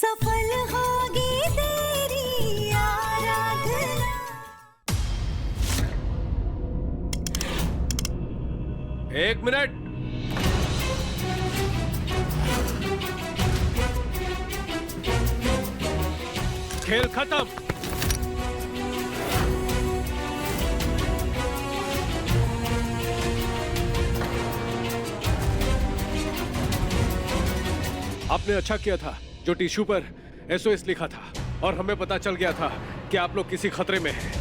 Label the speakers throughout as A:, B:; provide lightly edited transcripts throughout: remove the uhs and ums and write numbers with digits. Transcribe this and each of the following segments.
A: सफल होगी तेरी आराधना।
B: एक मिनट। खेल खत्म। आपने अच्छा किया था जो टिश्यू पर SOS लिखा था और हमें पता चल गया था कि आप लोग किसी खतरे में हैं।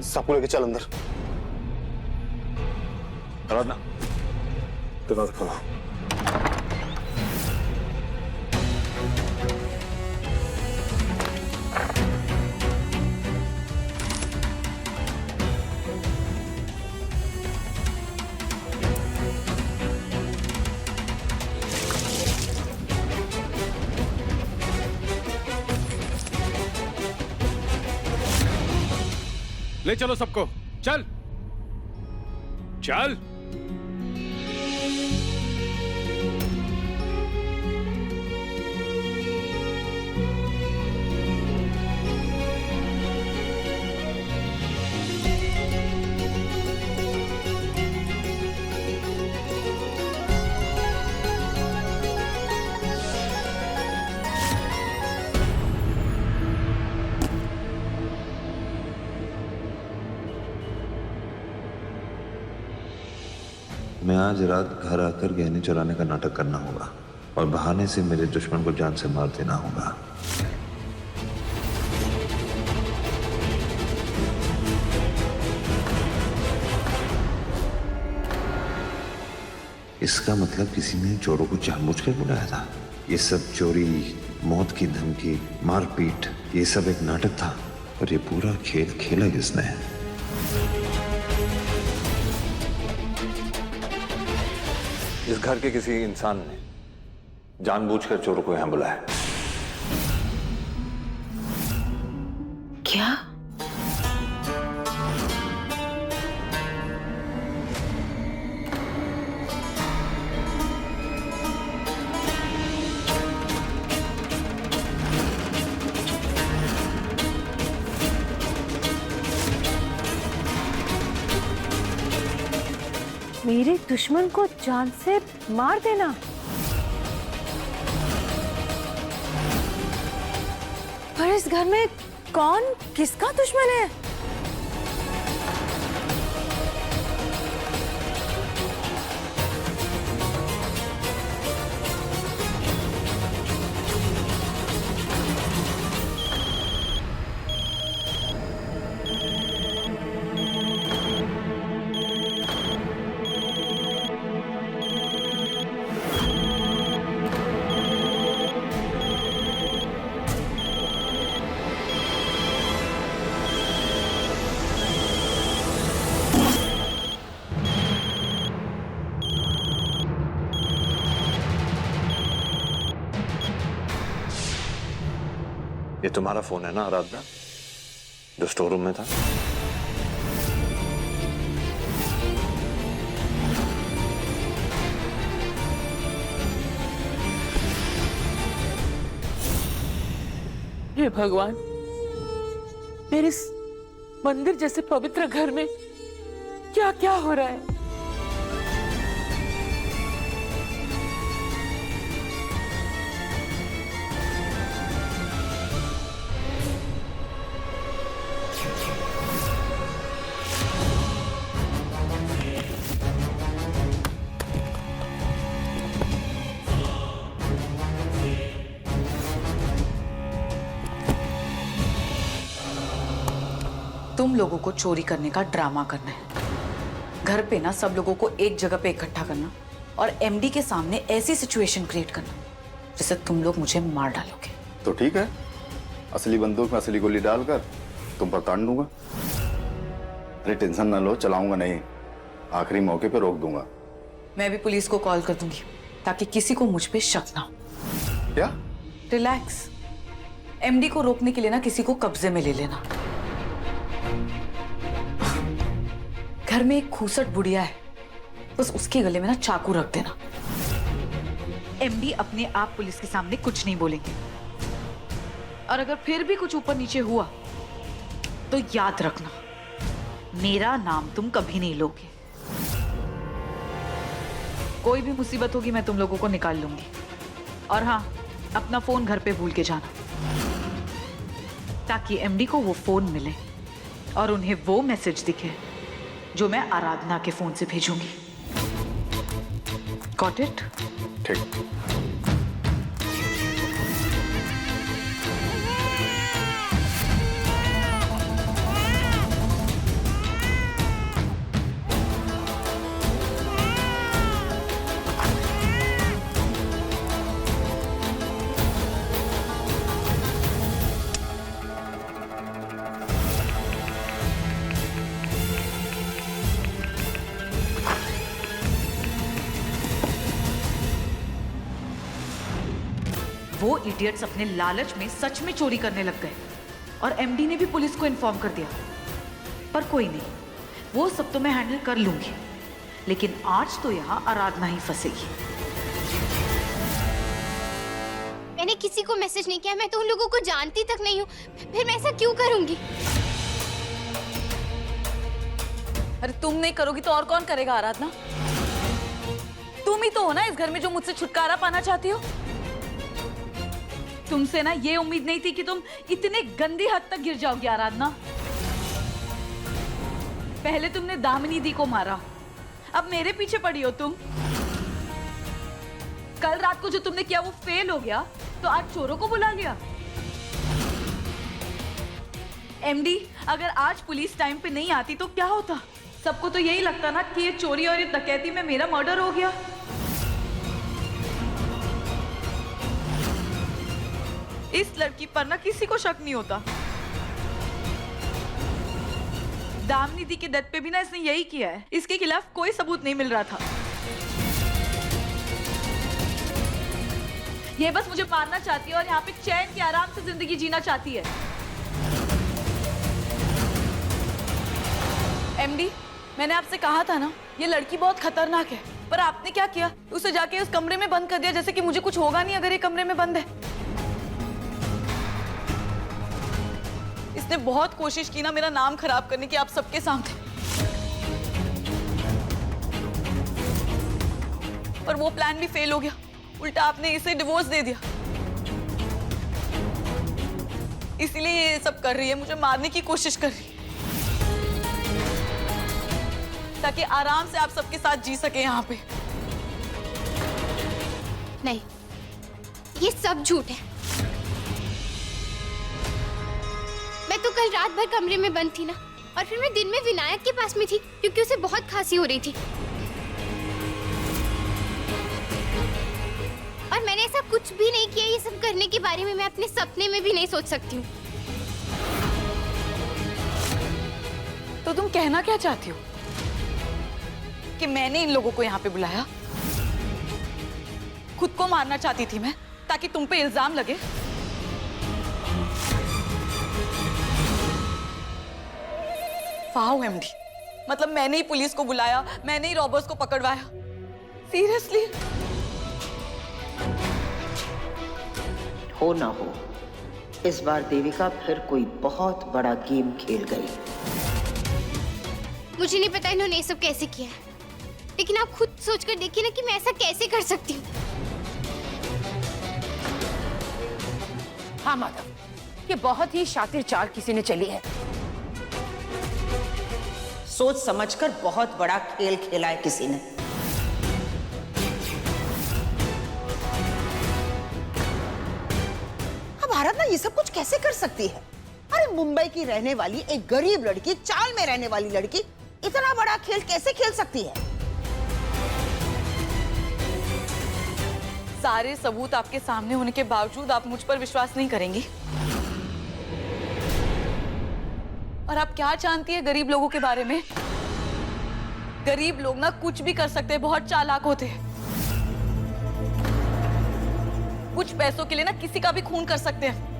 C: सबको लेके चल अंदर। आराधना, दरवाजा खोलो।
B: ले चलो सबको, चल चल।
D: मैं आज रात घर आकर गहने चुराने का नाटक करना होगा और बहाने से मेरे दुश्मन को जान से मार देना होगा। इसका मतलब किसी ने चोरों को जानबूझकर बुलाया था। ये सब चोरी, मौत की धमकी, मारपीट, ये सब एक नाटक था। और ये पूरा खेल खेला किसने?
C: इस घर के किसी इंसान ने जानबूझकर चोरों को यहां बुलाया।
A: क्या? मेरे दुश्मन को जान से मार देना? पर इस घर में कौन किसका दुश्मन है?
C: ये तुम्हारा फोन है ना आराधना, जो स्टोर रूम में था?
E: हे भगवान, मेरे इस मंदिर जैसे पवित्र घर में क्या क्या हो रहा है?
F: तुम लोगों को चोरी करने का ड्रामा करना है, घर पे ना सब लोगों को एक जगह पे इकट्ठा करना और MD के सामने ऐसी सिचुएशन क्रिएट करना जिससे तुम लोग मुझे मार डालोगे।
G: तो ठीक है, असली बंदूक में असली गोली डालकर तुम पर तान दूंगा। अरे टेंशन ना लो, चलाऊंगा नहीं, आखिरी मौके पे रोक दूंगा।
F: मैं भी पुलिस को कॉल कर दूंगी ताकि किसी को मुझ पे शक ना हो।
G: क्या?
F: रिलैक्स, MD को रोकने के लिए ना किसी को कब्जे में ले लेना। घर में एक खूसट बुढ़िया है, बस उसके गले में ना चाकू रख देना। एमडी अपने आप पुलिस के सामने कुछ नहीं बोलेंगे, और अगर फिर भी कुछ ऊपर नीचे हुआ तो याद रखना, मेरा नाम तुम कभी नहीं लोगे। कोई भी मुसीबत होगी मैं तुम लोगों को निकाल लूंगी। और हाँ, अपना फोन घर पे भूल के जाना, ताकि एमडी को वो फोन मिले और उन्हें वो मैसेज दिखे जो मैं आराधना के फोन से भेजूंगी। Got it?
G: ठीक।
F: वो इडियट्स अपने लालच में सच में चोरी करने लग गए, और एमडी ने भी पुलिस को इन्फॉर्म कर दिया। पर कोई नहीं, वो सब तो मैं हैंडल कर लूंगी, लेकिन आज तो यहाँ आराधना ही फंसेगी।
H: मैंने किसी को मैसेज नहीं किया, मैं तो उन लोगों को जानती तक नहीं हूँ, फिर मैं ऐसा क्यों करूंगी?
F: अरे तुम नहीं करोगी तो और कौन करेगा आराधना? तुम ही तो हो ना इस घर में जो मुझसे छुटकारा पाना चाहती हो। तुमसे ना ये उम्मीद नहीं थी कि तुम इतने गंदी हद तक गिर जाओगी आराधना। पहले तुमने दामिनी दी को मारा, अब मेरे पीछे पड़ी हो तुम। कल रात को जो तुमने किया वो फेल हो गया, तो आज चोरों को बुला लिया। एमडी, अगर आज पुलिस टाइम पे नहीं आती तो क्या होता? सबको तो यही लगता ना कि ये चोरी और ये डकैती में मेरा मर्डर हो गया। इस लड़की पर ना किसी को शक नहीं होता। दामिनी दी के डेथ पे भी ना इसने यही किया है। इसके खिलाफ कोई सबूत नहीं मिल रहा था। ये बस मुझे मारना चाहती है और यहाँ पे चैन के आराम से जिंदगी जीना चाहती है। एमडी, मैंने आपसे कहा था ना, ये लड़की बहुत खतरनाक है, पर आपने क्या किया? उसे जाके उस कमरे में बंद कर दिया, जैसे कि मुझे कुछ होगा नहीं अगर ये कमरे में बंद है। इसने बहुत कोशिश की ना मेरा नाम खराब करने की आप सबके सामने, पर वो प्लान भी फेल हो गया। उल्टा आपने इसे डिवोर्स दे दिया। इसलिए ये सब कर रही है, मुझे मारने की कोशिश कर रही है, ताकि आराम से आप सबके साथ जी सके यहाँ पे।
H: नहीं, ये सब झूठ है। मैं तो कल रात भर कमरे में बंद थी ना, और फिर मैं दिन में विनायक के पास में थी क्योंकि उसे बहुत खांसी हो रही थी, और मैंने ऐसा कुछ भी नहीं किया। ये सब करने के बारे में मैं अपने सपने में भी नहीं सोच सकती हूँ।
F: तो तुम कहना क्या चाहती हो? कि मैंने इन लोगों को यहाँ पे बुलाया? खुद को मारना चाहती थी मैं, ताकि तुम पे इल्जाम लगे। वाओ एमडी, मतलब मैंने ही पुलिस को बुलाया, मैंने ही रॉबर्स को पकड़वाया। सीरियसली?
I: हो ना हो, इस बार देविका फिर कोई बहुत बड़ा गेम खेल गई।
H: मुझे नहीं पता इन्होंने ये सब कैसे किया है, लेकिन आप खुद सोचकर देखिए ना कि मैं ऐसा कैसे कर सकती हूँ।
A: हाँ माधव, ये बहुत ही शातिर चाल किसी ने चली है।
I: सोच समझकर बहुत बड़ा खेल खेला है किसी ने।
J: अब आराधना ये सब कुछ कैसे कर सकती है? अरे मुंबई की रहने वाली एक गरीब लड़की, चाल में रहने वाली लड़की इतना बड़ा खेल कैसे खेल सकती है?
F: सारे सबूत आपके सामने होने के बावजूद आप मुझ पर विश्वास नहीं करेंगी? और आप क्या जानती है गरीब लोगों के बारे में? गरीब लोग ना कुछ भी कर सकते हैं, बहुत चालाक होते हैं। कुछ पैसों के लिए ना किसी का भी खून कर सकते हैं।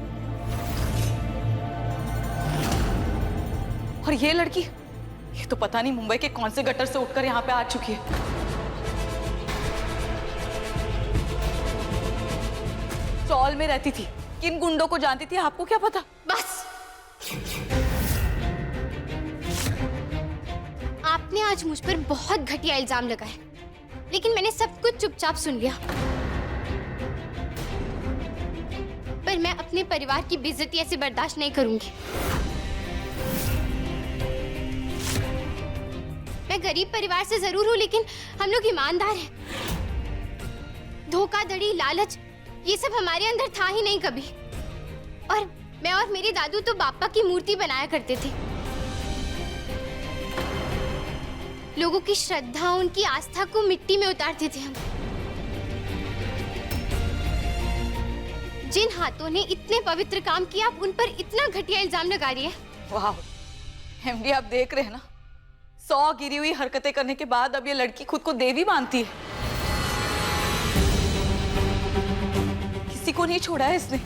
F: और ये लड़की, ये तो पता नहीं मुंबई के कौन से गटर से उठकर यहाँ पे आ चुकी है। चौल में रहती थी, किन गुंडों को जानती थी आपको क्या पता?
H: बस आपने आज मुझ पर बहुत घटिया इल्जाम लगाए, लेकिन मैंने सब कुछ चुपचाप सुन लिया। पर मैं अपने परिवार की बेइज्जती ऐसे बर्दाश्त नहीं करूंगी। मैं गरीब परिवार से जरूर हूं, लेकिन हम लोग ईमानदार हैं। धोखाधड़ी, लालच, ये सब हमारे अंदर था ही नहीं कभी। और मैं और मेरे दादू तो बापा की मूर्ति बनाया करते थे। लोगों की श्रद्धा, उनकी आस्था को मिट्टी में उतारते थे हम। जिन हाथों ने इतने पवित्र काम किया, आप उन पर इतना घटिया इल्जाम लगा रही है।
F: वाह एमडी, आप देख रहे हैं ना, 100 गिरी हुई हरकतें करने के बाद अब ये लड़की खुद को देवी मानती है। किसी को नहीं छोड़ा है इसने,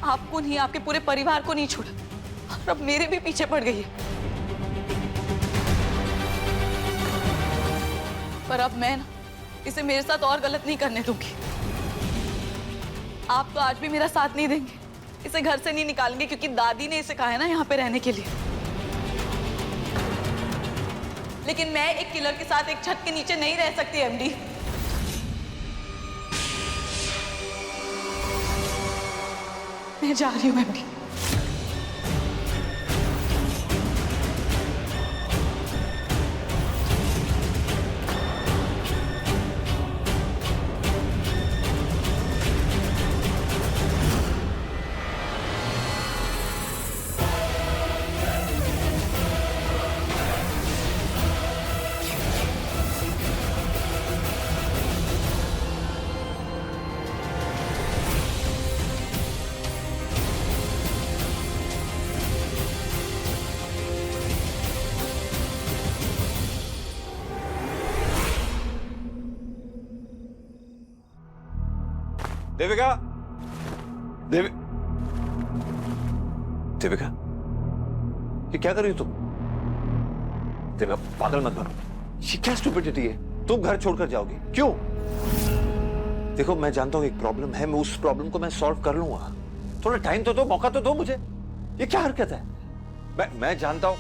F: आपको नहीं, आपके पूरे परिवार को नहीं छोड़ा, और अब मेरे भी पीछे पड़ गई है। पर अब मैं ना इसे मेरे साथ और गलत नहीं करने दूंगी। आप तो आज भी मेरा साथ नहीं देंगे, इसे घर से नहीं निकालेंगे, क्योंकि दादी ने इसे कहा है ना यहाँ पे रहने के लिए। लेकिन मैं एक किलर के साथ एक छत के नीचे नहीं रह सकती एमडी। मैं जा रही हूँ एमडी।
D: देविका, देविका, ये क्या कर रही हो तुम? देविका, पागल मत बनो। ये क्या स्टुपिडिटी है? तुम घर छोड़कर जाओगी क्यों? देखो, मैं जानता हूं एक प्रॉब्लम है, मैं उस प्रॉब्लम को मैं सॉल्व कर लूंगा। थोड़ा टाइम तो दो, मौका तो दो मुझे। ये क्या हरकत है? मैं जानता हूं।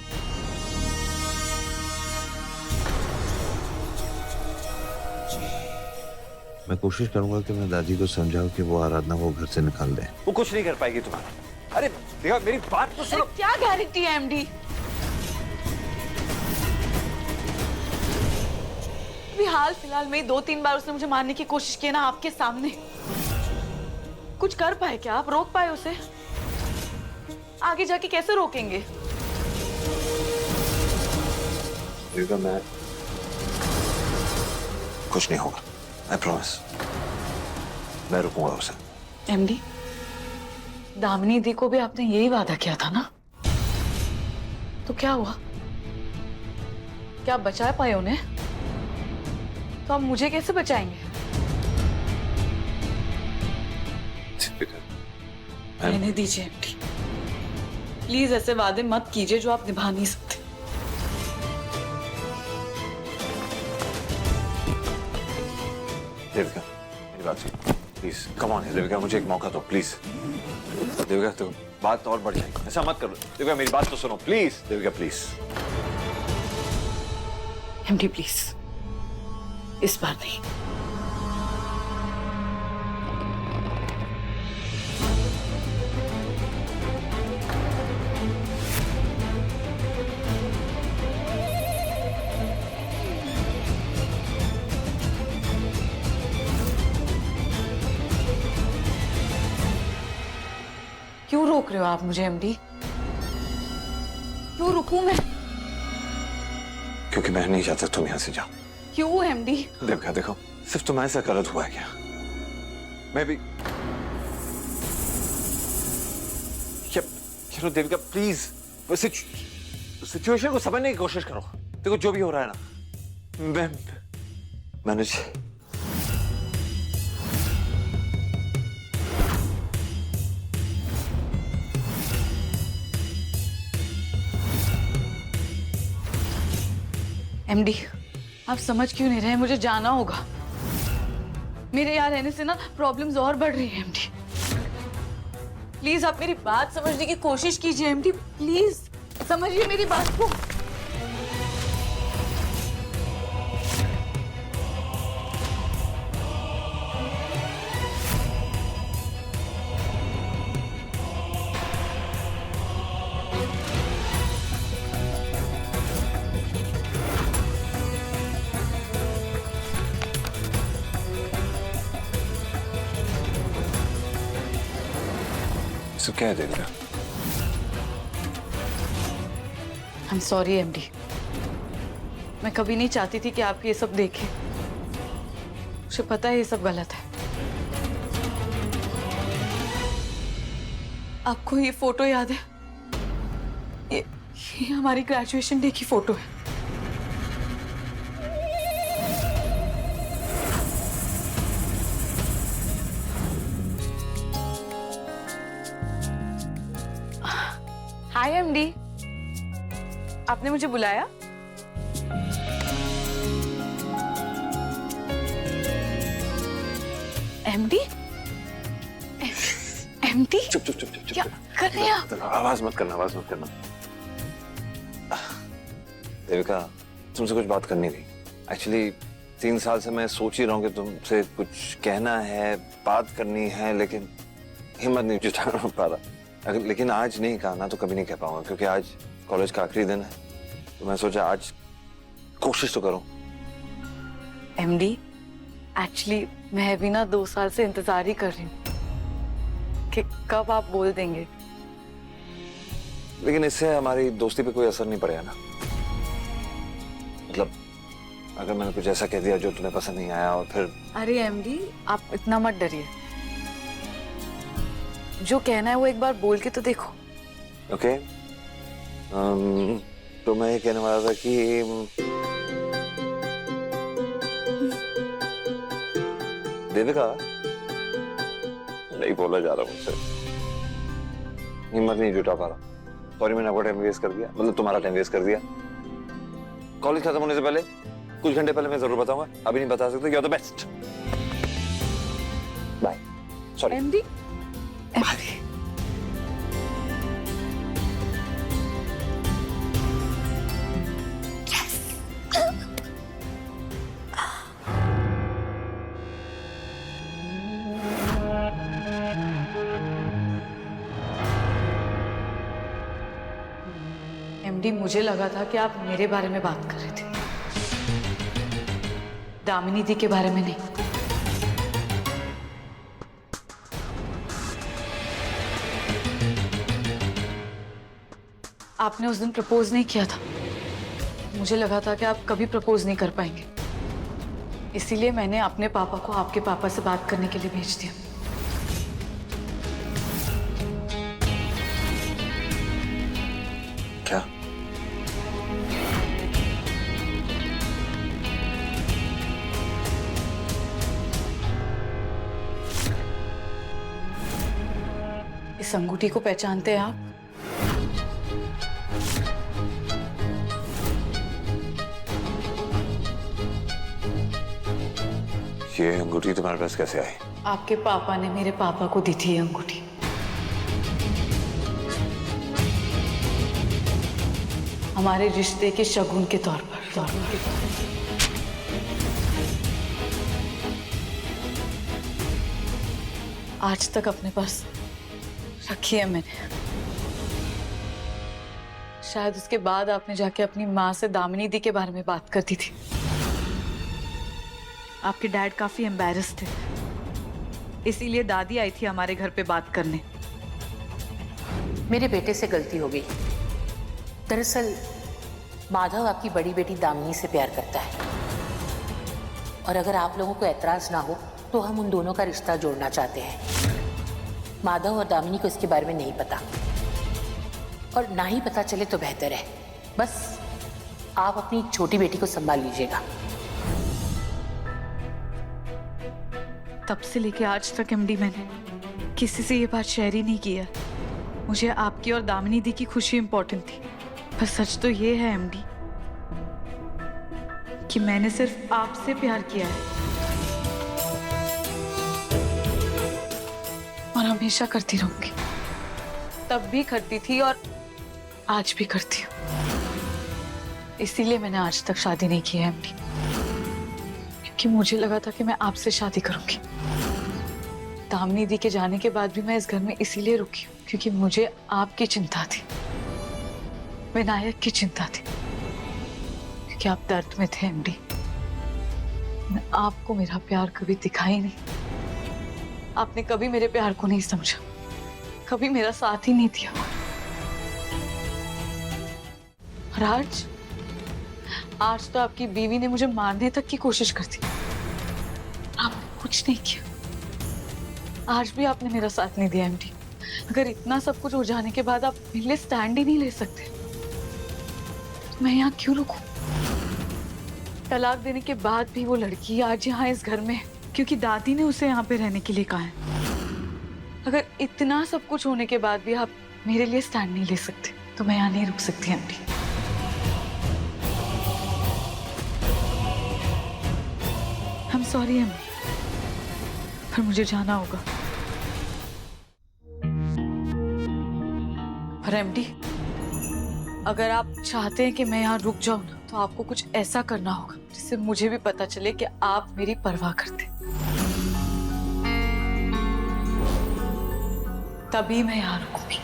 D: मैं कोशिश करूंगा कि मैं दादी को समझाऊं कि वो आराधना को घर से निकाल दे। वो कुछ नहीं कर पाएगी तुम्हारा। अरे देखो, मेरी बात तो सुनो।
F: क्या गारंटी है एमडी? अभी हाल फिलहाल में 2-3 बार उसने मुझे मारने की कोशिश की ना आपके सामने। कुछ कर पाए क्या आप? रोक पाए उसे? आगे जाके कैसे रोकेंगे?
D: मैं कुछ नहीं होगा, I promise। मैं रुकूंगा उसे।
F: एमडी, दामिनी दी को भी आपने यही वादा किया था ना? तो क्या हुआ? क्या आप बचा पाए उन्हें? तो आप मुझे कैसे बचाएंगे? रहने दीजिए एमडी, प्लीज ऐसे वादे मत कीजिए जो आप निभा नहीं सकते।
D: देविका, मेरी बात सुनो प्लीज। कम ऑन देविका, मुझे एक मौका दो प्लीज। देविका, तो बात और बढ़ जाएगी, ऐसा मत करो। देविका, मेरी बात तो सुनो please. Devika please.
F: MD please, इस बार नहीं। क्यों रोक रहे हो आप मुझे एमडी? क्यों रुकूं मैं?
D: क्योंकि मैं नहीं चाहता तुम यहाँ से जाओ।
F: क्यों एमडी?
D: देविका देखो, सिर्फ तुम्हारे साथ गलत हुआ है क्या? मैं भी चलो देविका प्लीज, सिचुएशन को समझने की कोशिश करो। देखो जो भी हो रहा है ना, मैंने
F: एमडी, आप समझ क्यों नहीं रहे? मुझे जाना होगा। मेरे यहाँ रहने से ना प्रॉब्लम्स और बढ़ रही है एमडी। प्लीज आप मेरी बात समझने की कोशिश कीजिए एमडी, प्लीज समझिए मेरी बात को।
D: सब क्या है Devika?
F: I am sorry MD, मैं कभी नहीं चाहती थी कि आप ये सब देखें। मुझे पता है ये सब गलत है। आपको ये फोटो याद है? ये हमारी ग्रेजुएशन डे की फोटो है। हाय एमडी, आपने मुझे बुलाया? एमडी? एमडी?
D: चुप चुप चुप चुप
F: क्या कर रहे हैं आप?
D: आवाज मत करना, आवाज मत करना। देविका, तुमसे कुछ बात करनी थी। एक्चुअली 3 साल से मैं सोच ही रहा हूँ कि तुमसे कुछ कहना है, बात करनी है, लेकिन हिम्मत नहीं जुटा पा रहा। लेकिन आज नहीं कहा ना तो कभी नहीं कह पाऊंगा, क्योंकि आज कॉलेज का आखिरी दिन है। तो मैं सोचा आज कोशिश तो करूं।
F: एमडी, एक्चुअली मैं भी ना 2 साल से इंतजार ही कर रही हूँ कि कब आप बोल देंगे।
D: लेकिन इससे हमारी दोस्ती पे कोई असर नहीं पड़ेगा ना। मतलब अगर मैंने कुछ ऐसा कह दिया जो तुम्हें पसंद नहीं आया और फिर।
F: अरे एमडी, आप इतना मत डरिए। जो कहना है वो एक बार बोल के तो देखो।
D: ओके, तो मैं ये कहने वाला था कि देविका, नहीं बोला जा रहा मुझसे, हिम्मत नहीं जुटा पा रहा। सॉरी, मैंने आपका टाइम वेस्ट कर दिया, मतलब तुम्हारा टाइम वेस्ट कर दिया। कॉलेज खत्म होने से पहले कुछ घंटे पहले मैं जरूर बताऊंगा, अभी नहीं बता सकते। You are the best. Bye. Sorry
F: MD. MD, मुझे लगा था कि आप मेरे बारे में बात कर रहे थे, दामिनी दी के बारे में नहीं। आपने उस दिन प्रपोज नहीं किया था। मुझे लगा था कि आप कभी प्रपोज नहीं कर पाएंगे, इसीलिए मैंने अपने पापा को आपके पापा से बात करने के लिए भेज दिया।
D: क्या?
F: इस अंगूठी को पहचानते हैं आप?
D: ये अंगूठी तुम्हारे पास कैसे आई?
F: आपके पापा ने मेरे पापा को दी थी ये अंगूठी। हमारे रिश्ते के शगुन के तौर पर। आज तक अपने पास रखी है मैंने। शायद उसके बाद आपने जाके अपनी माँ से दामिनी दी के बारे में बात करती थी। आपके डैड काफी एम्बैरस थे, इसीलिए दादी आई थी हमारे घर पे बात करने।
K: मेरे बेटे से गलती हो गई। दरअसल माधव आपकी बड़ी बेटी दामिनी से प्यार करता है, और अगर आप लोगों को एतराज ना हो तो हम उन दोनों का रिश्ता जोड़ना चाहते हैं। माधव और दामिनी को इसके बारे में नहीं पता, और ना ही पता चले तो बेहतर है। बस आप अपनी छोटी बेटी को संभाल लीजिएगा।
F: तब से लेके आज तक एमडी मैंने किसी से ये बात शेयर ही नहीं की है। मुझे आपकी और दामिनी दी की खुशी इंपॉर्टेंट थी। पर सच तो ये है एमडी, कि मैंने सिर्फ आपसे प्यार किया है और हमेशा करती रहूंगी। तब भी करती थी और आज भी करती हूँ। इसीलिए मैंने आज तक शादी नहीं की है एमडी, क्योंकि मुझे लगा था कि मैं आपसे शादी करूंगी। दामिनी दी के जाने के बाद भी मैं इस घर में इसीलिए रुकी हूँ क्योंकि मुझे आपकी चिंता थी, विनायक की चिंता थी, क्योंकि आप दर्द में थे एमडी। आपको मेरा प्यार कभी दिखा ही नहीं। आपने कभी मेरे प्यार को नहीं समझा, कभी मेरा साथ ही नहीं दिया। और आज तो आपकी बीवी ने मुझे मारने तक की कोशिश कर दी। आपने कुछ नहीं किया। आज भी आपने मेरा साथ नहीं दिया एमडी। अगर इतना सब कुछ हो जाने के बाद आप मेरे लिए स्टैंड ही नहीं ले सकते तो मैं यहाँ क्यों रुकूं? तलाक देने के बाद भी वो लड़की आज यहाँ इस घर में है क्योंकि दादी ने उसे यहाँ पे रहने के लिए कहा है। अगर इतना सब कुछ होने के बाद भी आप मेरे लिए स्टैंड नहीं ले सकते तो मैं यहाँ नहीं रुक सकती एमडी। I'm sorry एमडी, पर मुझे जाना होगा। पर एमडी, अगर आप चाहते हैं कि मैं यहाँ रुक जाऊं ना, तो आपको कुछ ऐसा करना होगा जिससे मुझे भी पता चले कि आप मेरी परवाह करते। तभी मैं यहाँ रुकूंगी।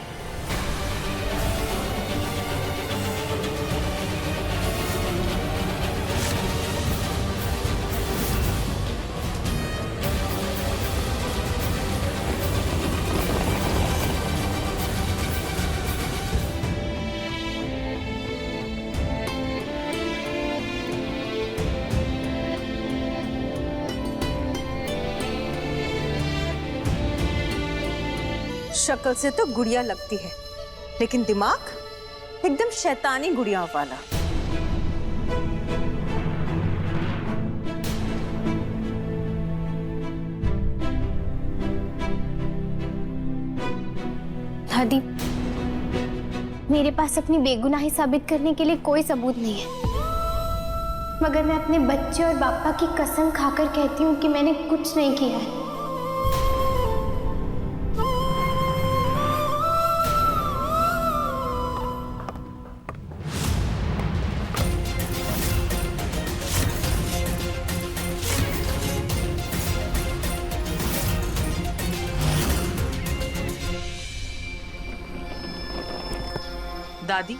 A: शक्ल से तो गुड़िया लगती है, लेकिन दिमाग एकदम शैतानी गुड़िया वाला।
H: दादी, मेरे पास अपनी बेगुनाही साबित करने के लिए कोई सबूत नहीं है, मगर मैं अपने बच्चे और पापा की कसम खाकर कहती हूँ कि मैंने कुछ नहीं किया है।
F: दादी,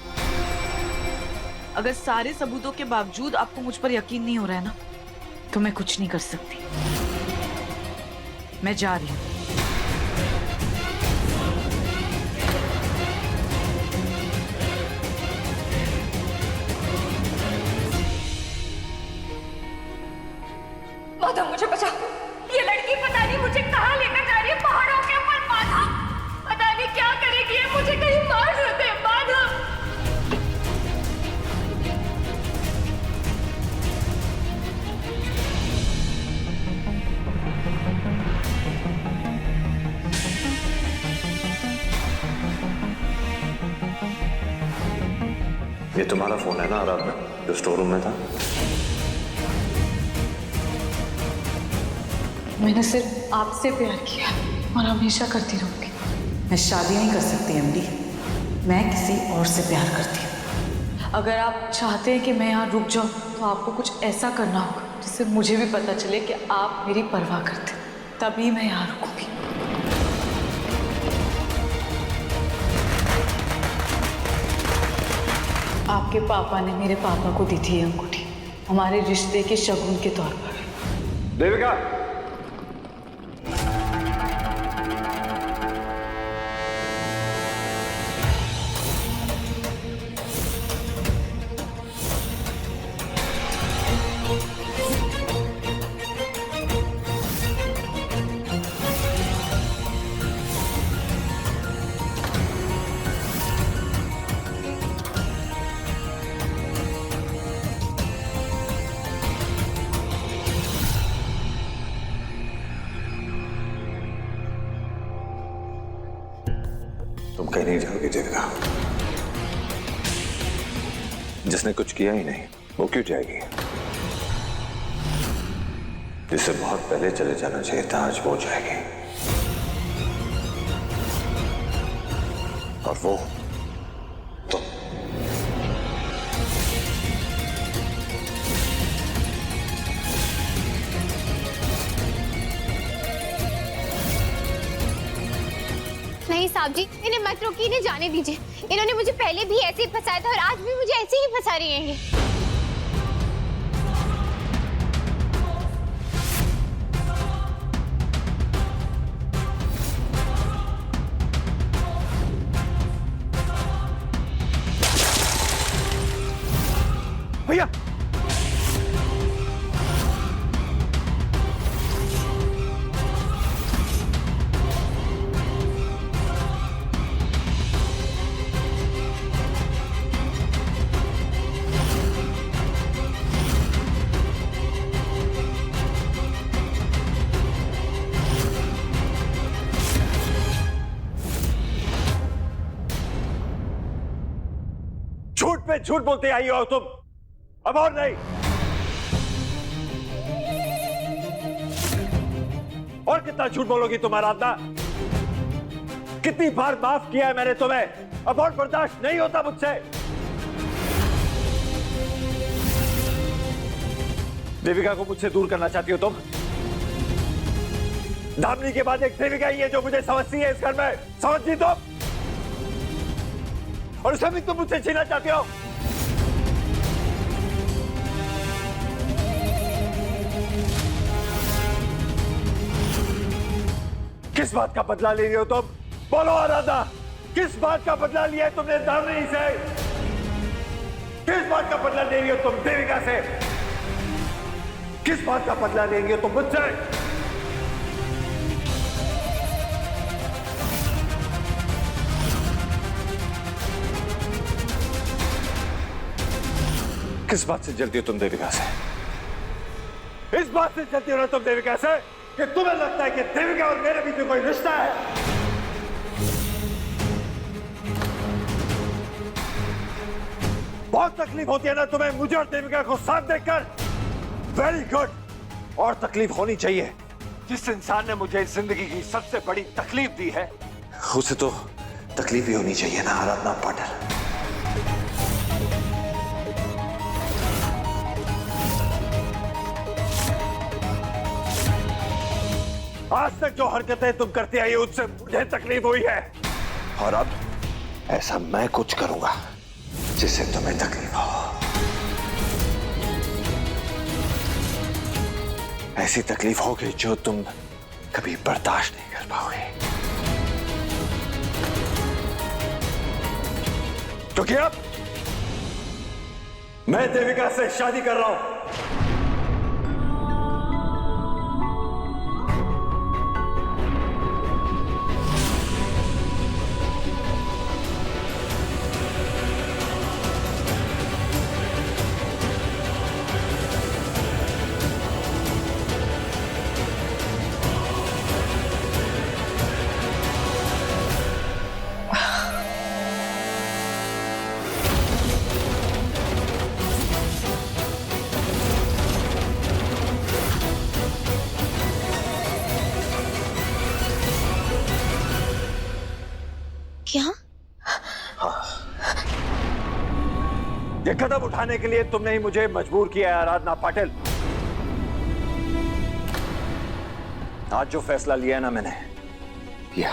F: अगर सारे सबूतों के बावजूद आपको मुझ पर यकीन नहीं हो रहा है ना, तो मैं कुछ नहीं कर सकती। मैं जा रही हूँ।
A: माधव, मुझे बचा। ये लड़की पता नहीं मुझे कहाँ लेकर जा रही है, पहाड़ों के ऊपर। माधव, पता नहीं क्या करेगी ये, मुझे कहीं मार न दे। माधव,
C: ये तुम्हारा फोन है ना आराधना, जो स्टोर रूम में था?
F: मैंने सिर्फ आपसे प्यार किया और हमेशा करती रहूंगी। मैं शादी नहीं कर सकती एमडी, मैं किसी और से प्यार करती हूँ। अगर आप चाहते हैं कि मैं यहाँ रुक जाऊँ तो आपको कुछ ऐसा करना होगा जिससे मुझे भी पता चले कि आप मेरी परवाह करते, तभी मैं यहाँ रुकूंगी। आपके पापा ने मेरे पापा को दी थी ये अंगूठी, हमारे रिश्ते के शगुन के तौर पर।
C: देविका, तुम कहीं नहीं जाओगी देविका। जिसने कुछ किया ही नहीं वो क्यों जाएगी? जिसे बहुत पहले चले जाना चाहिए था, आज वो जाएगी। और वो तुम।
H: नहीं साहब जी, इन्हें मत रोकिए, इन्हें जाने दीजिए। इन्होंने मुझे पहले भी ऐसे ही फंसाया था और आज भी मुझे ऐसे ही फंसा रही हैं ये।
D: भैया झूठ पे झूठ बोलते आई हो तुम, अब और नहीं। और कितना झूठ बोलोगी तुम आराधना? कितनी बार माफ किया है मैंने तुम्हें, अब और बर्दाश्त नहीं होता मुझसे। देविका को मुझसे दूर करना चाहती हो तुम? दामिनी के बाद एक देविका ही है जो मुझे समझती है इस घर में, समझती तुम? और उसे भी तुम मुझसे छीनना चाहते हो? किस बात का बदला ले रही हो तुम? बोलो आराधना, किस बात का बदला लिया है तुमने दामिनी से? किस बात का बदला ले रही हो तुम देविका से? किस बात का बदला ले रही हो तुम मुझसे? किस बात से जलती हो तुम देविका से? इस बात से जलती हो ना तुम देविका से कि तुम्हें लगता है कि देविका और मेरे बीच में कोई रिश्ता है। बहुत तकलीफ होती है ना तुम्हें मुझे और देविका को साथ देखकर? वेरी गुड, और तकलीफ होनी चाहिए। जिस इंसान ने मुझे जिंदगी की सबसे बड़ी तकलीफ दी है उसे तो तकलीफ ही होनी चाहिए ना आराधना पाटिल। आज तक जो हरकतें तुम करते आई हो उससे मुझे तकलीफ हुई है, और अब ऐसा मैं कुछ करूंगा जिससे तुम्हें तकलीफ हो। ऐसी तकलीफ होगी जो तुम कभी बर्दाश्त नहीं कर पाओगे, क्योंकि अब मैं देविका से शादी कर रहा हूं।
H: क्या?
D: ये कदम उठाने के लिए तुमने ही मुझे मजबूर किया है आराधना पाटिल। आज जो फैसला लिया है ना मैंने, ये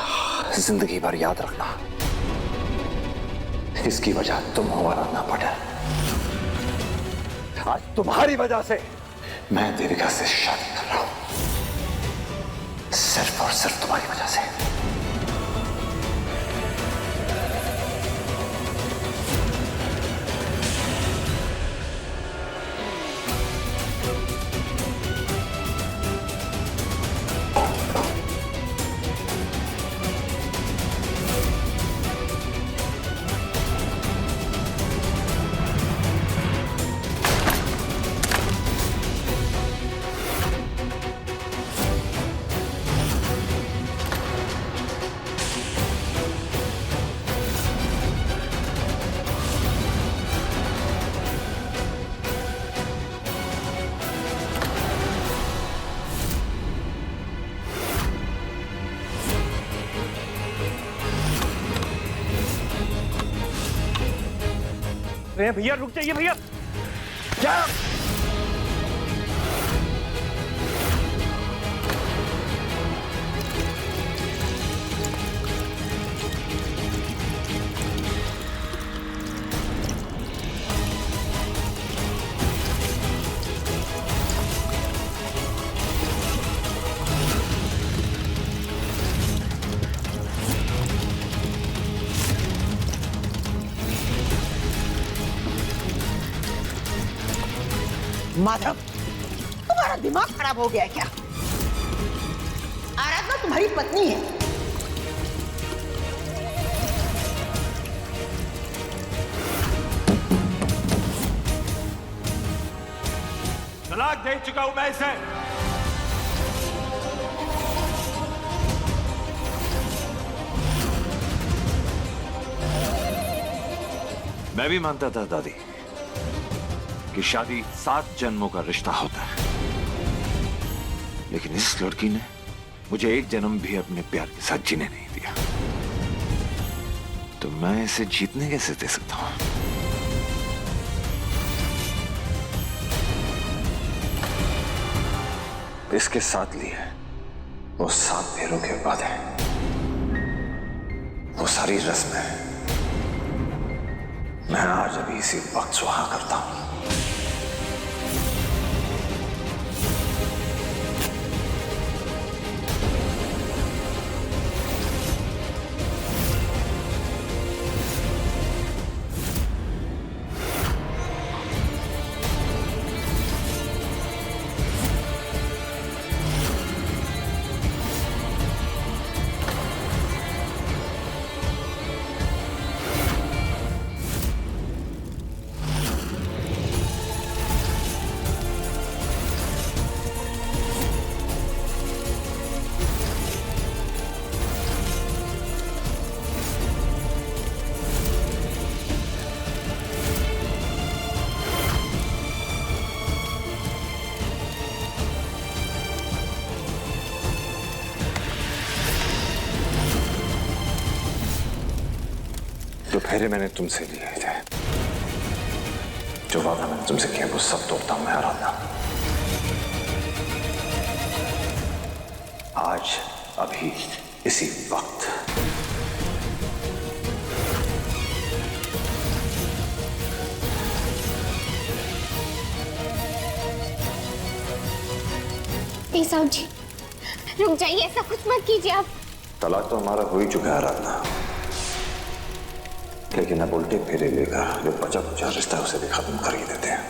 D: जिंदगी भर याद रखना। इसकी वजह तुम हो आराधना पाटिल। आज तुम्हारी वजह से मैं देविका से शादी कर रहा हूं, सिर्फ और सिर्फ तुम्हारी वजह से।
L: रहे हैं भैया, रुक जाइए भैया। क्या
J: माधव, तुम्हारा दिमाग खराब हो गया है क्या? आराधना तुम्हारी पत्नी है।
L: तलाक दे चुका हूं मैं इसे।
D: मैं भी मानता था दादी कि शादी 7 जन्मों का रिश्ता होता है, लेकिन इस लड़की ने मुझे 1 जन्म भी अपने प्यार के साथ जीने नहीं दिया, तो मैं इसे जीतने कैसे दे सकता हूं? इसके साथ लिए वो 7 फेरों के बाद है, वो सारी रस्में मैं आज अभी इसी वक्त सुहा करता हूं। जो फेरे मैंने तुमसे लिए थे, जो वादा मैंने तुमसे किया, वो सब तोड़ता हूं मैं आराधना। आज अभी इसी वक्त।
H: साहब जी रुक जाइए, ऐसा कुछ मत कीजिए आप।
D: तलाक तो हमारा हो ही चुका है आराधना, लेकिन अब उल्टे फेरे लेकर जो बचा कुचा रिश्ता है उसे भी खत्म कर ही देते हैं।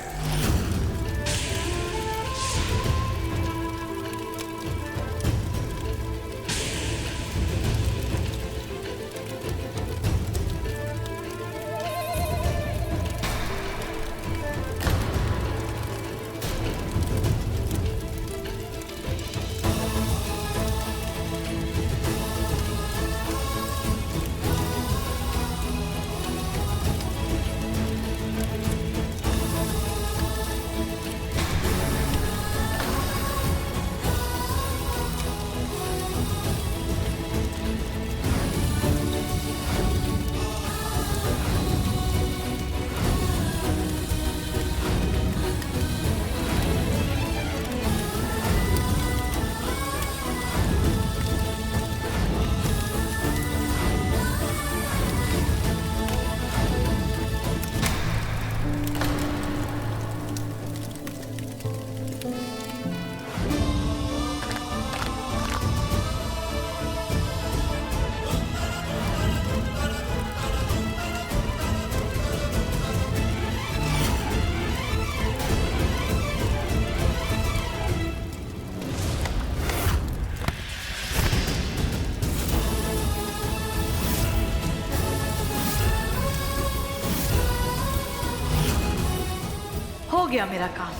F: हो गया मेरा काम।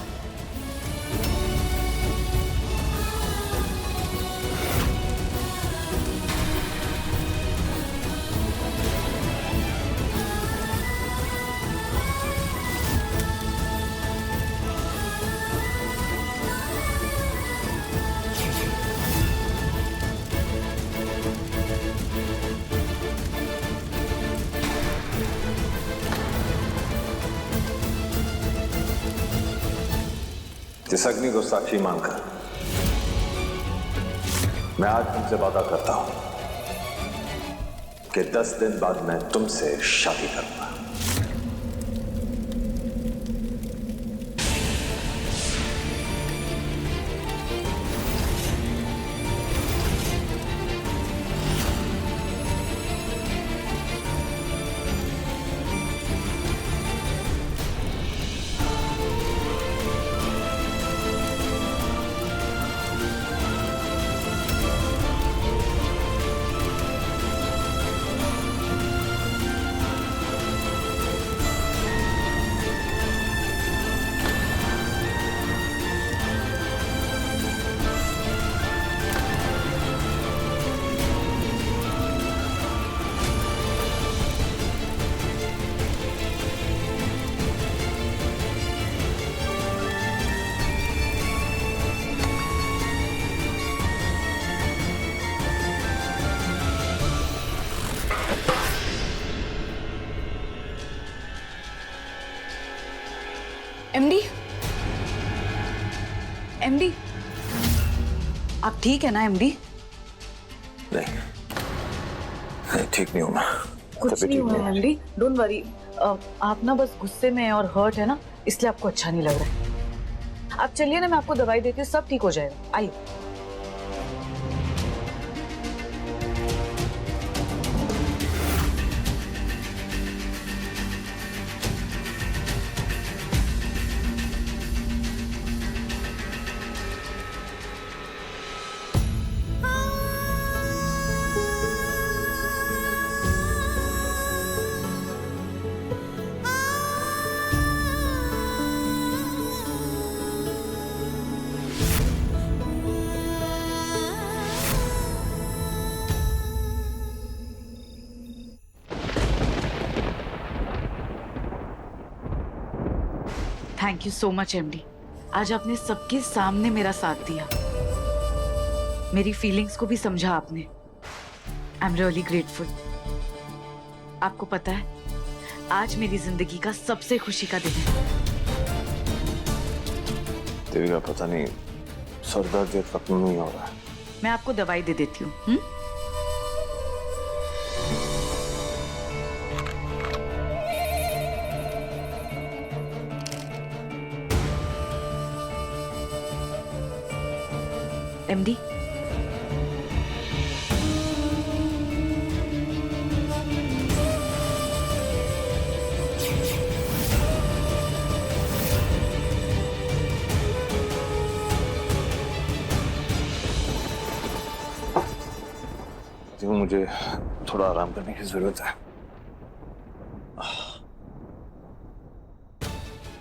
C: जिस अग्नि को साक्षी मानकर मैं आज तुमसे वादा करता हूं कि 10 दिन बाद मैं तुमसे शादी करूंगा।
F: एमडी, एमडी, आप ठीक है ना एमडी?
C: नहीं, ठीक नहीं हूं मैं।
F: कुछ नहीं हुआ है एमडी, डोंट वरी। आप ना बस गुस्से में और हर्ट है ना, इसलिए आपको अच्छा नहीं लग रहा है। आप चलिए ना, मैं आपको दवाई देती हूँ, सब ठीक हो जाएगा। आइए। Thank you so much MD, आज आपने सबके सामने मेरा साथ दिया, मेरी फीलिंग्स को भी समझा आपने। I am really grateful. आपको पता है, आज मेरी जिंदगी का सबसे खुशी का दिन है।
C: देविका, पता नहीं सर दर्द ये खत्म नहीं हो रहा है।
F: मैं आपको दवाई दे देती हूँ। एमडी,
C: मुझे थोड़ा आराम करने की जरूरत है।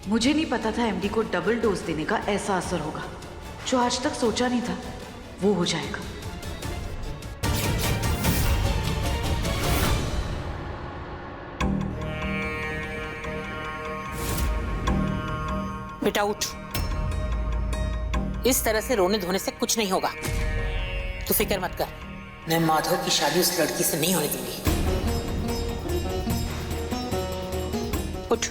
F: मुझे नहीं पता था एमडी को डबल डोज देने का ऐसा असर होगा। जो आज तक सोचा नहीं था वो हो जाएगा।
K: बेटा उठ, इस तरह से रोने धोने से कुछ नहीं होगा। तू फिक्र मत कर, मैं माधव की शादी उस लड़की से नहीं होने दूंगी। उठ।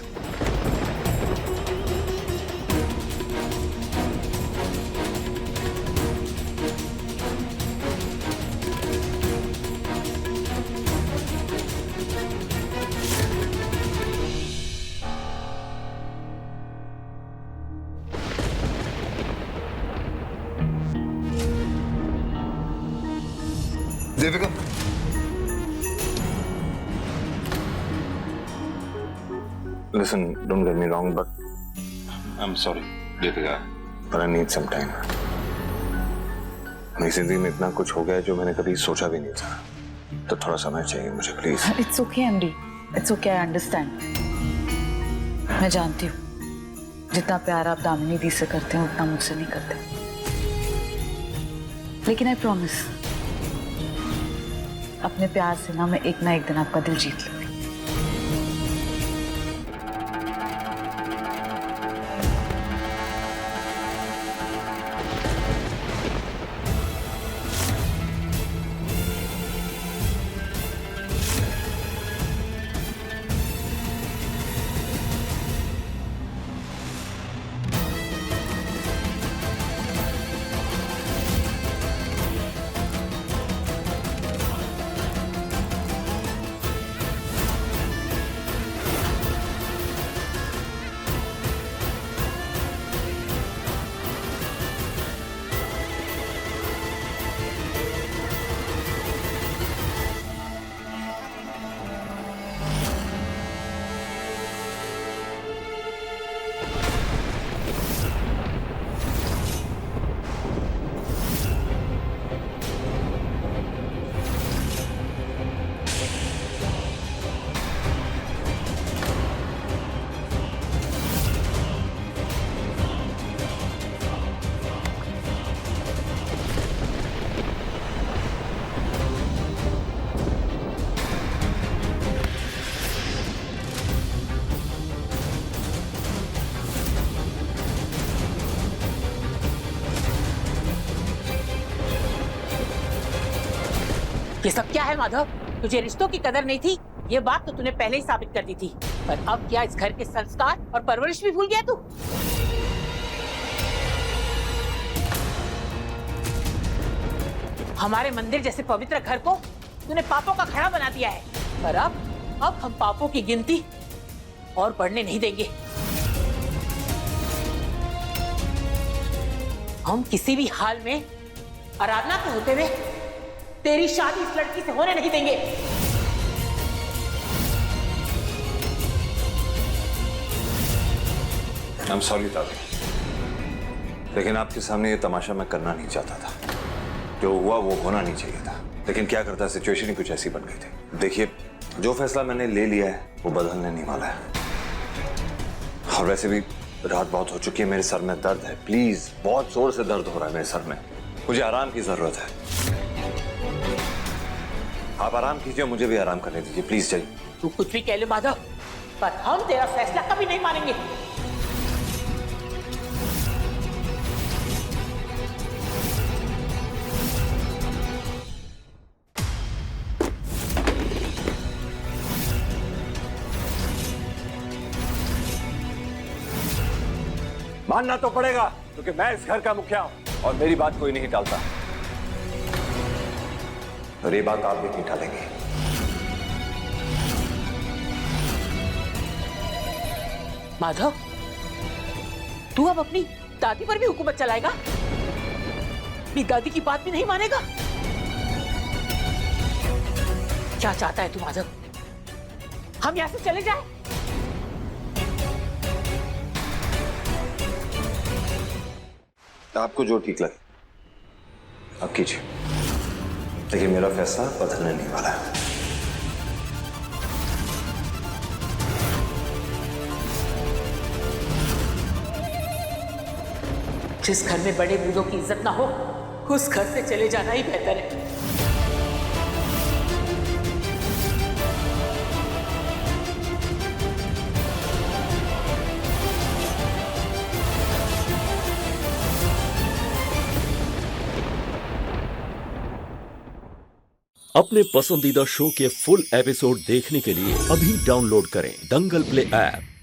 D: Devika,
C: listen, don't get me wrong, but I'm sorry, Deepika, but I need some time. मेरी जिंदगी में इतना कुछ हो गया जो मैंने कभी सोचा भी नहीं था, तो थोड़ा समय चाहिए मुझे, please.
F: It's okay MD, it's okay, I understand. मैं जानती हूँ जितना प्यार आप दामिनी दी से करते हैं उतना मुझसे नहीं करते, लेकिन आई प्रॉमिस अपने प्यार से ना एक दिन आपका दिल जीत लूंगी।
K: ये सब क्या है माधव? तुझे रिश्तों की कदर नहीं थी, ये बात तो तूने पहले ही साबित कर दी थी। पर अब क्या इस घर के संस्कार और परवरिश भी भूल गया तू? हमारे मंदिर जैसे पवित्र घर को तूने पापों का खड़ा बना दिया है। पर अब हम पापों की गिनती और बढ़ने नहीं देंगे। हम किसी भी हाल में आराधना के होते हुए तेरी शादी इस लड़की से होने नहीं देंगे।
C: I'm sorry दादी, लेकिन आपके सामने ये तमाशा मैं करना नहीं चाहता था। जो हुआ वो होना नहीं चाहिए था, लेकिन क्या करता, सिचुएशन ही कुछ ऐसी बन गई थी। देखिए, जो फैसला मैंने ले लिया है वो बदलने नहीं वाला है। और वैसे भी रात बहुत हो चुकी है, मेरे सर में दर्द है। प्लीज, बहुत जोर से दर्द हो रहा है मेरे सर में, मुझे आराम की जरूरत है। आप आराम कीजिए, मुझे भी आराम करने दीजिए, प्लीज जाइए।
K: तू कुछ भी कह ले माधव, पर हम तेरा फैसला कभी नहीं मानेंगे।
C: मानना तो पड़ेगा, क्योंकि मैं इस घर का मुखिया हूं और मेरी बात कोई नहीं टालता। और ये बात आप भी नहीं टालेंगे।
K: माधव, तू अब अपनी दादी पर भी हुकूमत चलाएगा? अपनी दादी की बात भी नहीं मानेगा? क्या चाहता है तू माधव? हम यहां से चले जाएं?
C: आपको जो ठीक लगे आप कीजिए, लेकिन मेरा फैसला बदलने नहीं वाला है।
K: जिस घर में बड़े बूढ़ों की इज्जत ना हो, उस घर से चले जाना ही बेहतर है।
M: अपने पसंदीदा शो के फुल एपिसोड देखने के लिए अभी डाउनलोड करें दंगल प्ले ऐप।